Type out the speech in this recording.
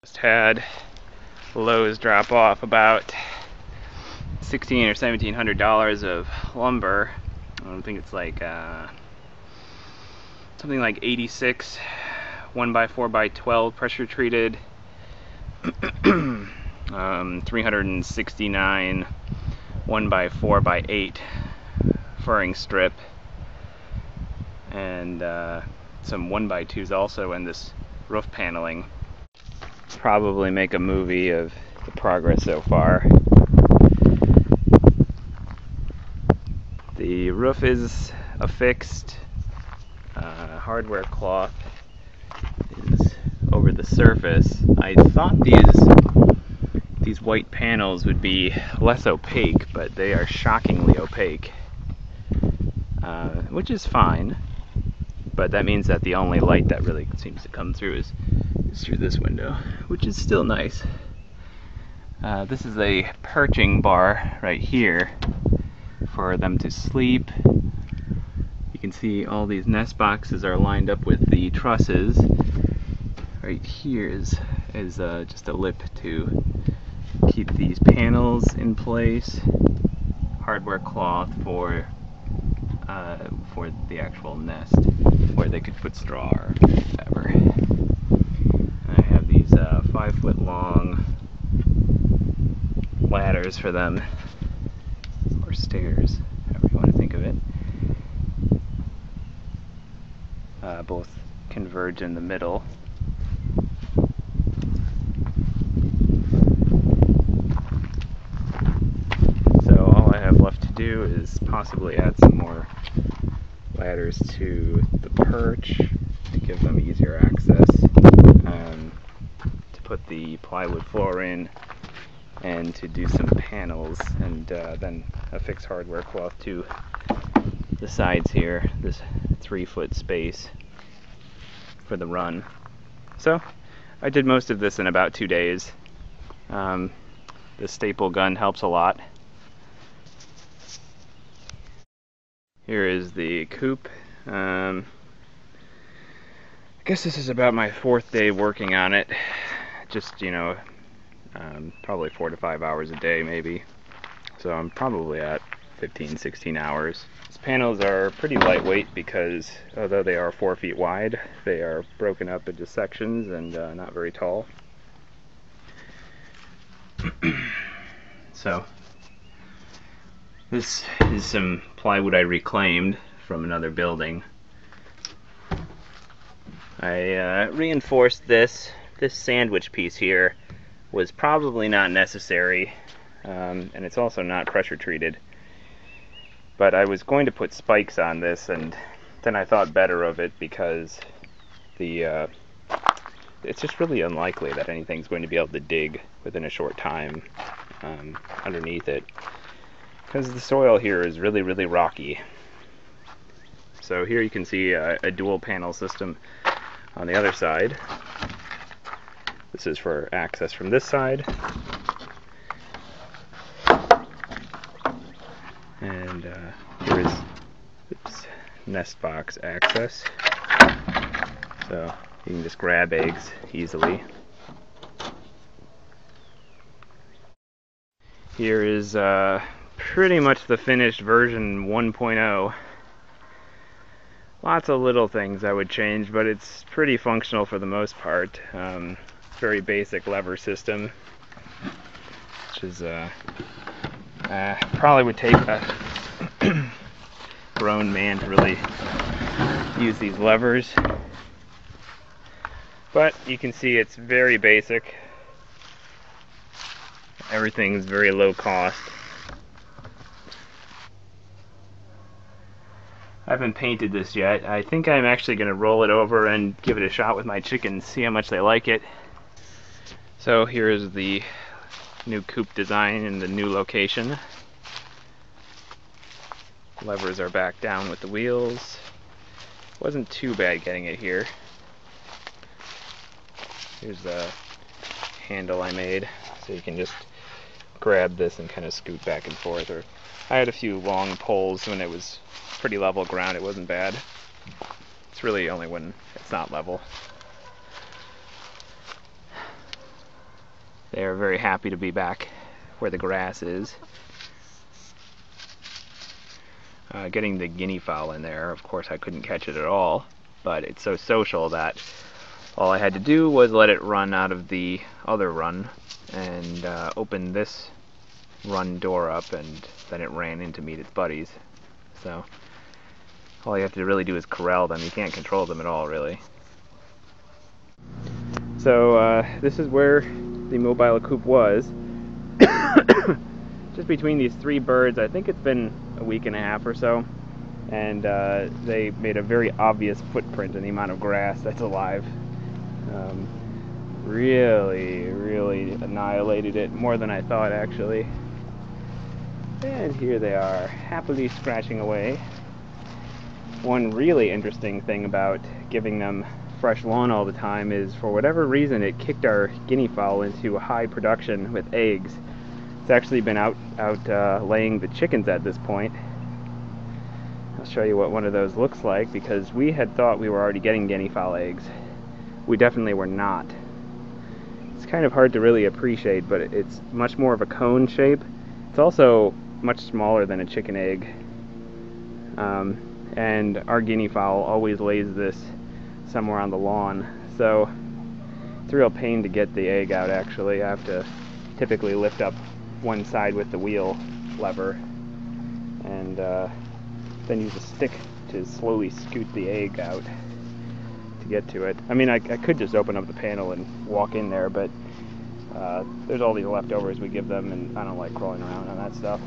Just had Lowe's drop off about $1,600 or $1,700 of lumber. I don't think it's like something like 86 1x4x12 pressure treated, 369 1x4x8 furring strip, and some 1x2s also in this roof paneling. Probably make a movie of the progress so far. The roof is affixed. Hardware cloth is over the surface. I thought these white panels would be less opaque, but they are shockingly opaque, which is fine. But that means that the only light that really seems to come through is through this window, which is still nice. This is a perching bar right here for them to sleep. You can see all these nest boxes are lined up with the trusses. Right here is just a lip to keep these panels in place. Hardware cloth for the actual nest, where they could put straw or whatever. I have these 5-foot long ladders for them, or stairs, however you want to think of it. Both converge in the middle. So all I have left to do is possibly add some more ladders to the perch to give them easier access, to put the plywood floor in, and to do some panels, and then affix hardware cloth to the sides here, this 3-foot space for the run. So I did most of this in about 2 days. The staple gun helps a lot. Here is the coop. I guess this is about my 4th day working on it. Just, probably 4 to 5 hours a day maybe. So I'm probably at 15-16 hours. These panels are pretty lightweight because although they are 4 feet wide, they are broken up into sections and not very tall. So this is some plywood I reclaimed from another building. I reinforced this. This sandwich piece here was probably not necessary, and it's also not pressure treated. But I was going to put spikes on this, and then I thought better of it because it's just really unlikely that anything's going to be able to dig within a short time underneath it, because the soil here is really, really rocky. So here you can see a dual panel system on the other side. This is for access from this side. And here is nest box access. So you can just grab eggs easily. Here is pretty much the finished version 1.0. Lots of little things I would change, but it's pretty functional for the most part. Very basic lever system, which is probably would take a grown man to really use these levers. But you can see it's very basic. Everything's very low cost. I haven't painted this yet. I think I'm actually going to roll it over and give it a shot with my chickens, see how much they like it. So here is the new coop design in the new location. Levers are back down with the wheels. Wasn't too bad getting it here. Here's the handle I made, so you can just grab this and kind of scoot back and forth. Or I had a few long poles when it was pretty level ground. It wasn't bad. It's really only when it's not level. They are very happy to be back where the grass is. Getting the guinea fowl in there, of course I couldn't catch it at all, but it's so social that all I had to do was let it run out of the other run and open this run door up, and then it ran in to meet its buddies. So all you have to really do is corral them. You can't control them at all, really. So this is where the mobile coop was. Just between these three birds. I think it's been a week and a half or so, and they made a very obvious footprint in the amount of grass that's alive. Really annihilated it, more than I thought, actually. And here they are, happily scratching away. One really interesting thing about giving them fresh lawn all the time is, for whatever reason, it kicked our guinea fowl into high production with eggs. It's actually been out laying the chickens at this point. I'll show you what one of those looks like, because we had thought we were already getting guinea fowl eggs. We definitely were not. It's kind of hard to really appreciate, but it's much more of a cone shape. It's also much smaller than a chicken egg. And our guinea fowl always lays this somewhere on the lawn, so it's a real pain to get the egg out. Actually, I have to typically lift up one side with the wheel lever and then use a stick to slowly scoot the egg out to get to it. I mean, I could just open up the panel and walk in there, but there's all these leftovers we give them, and I don't like crawling around on that stuff.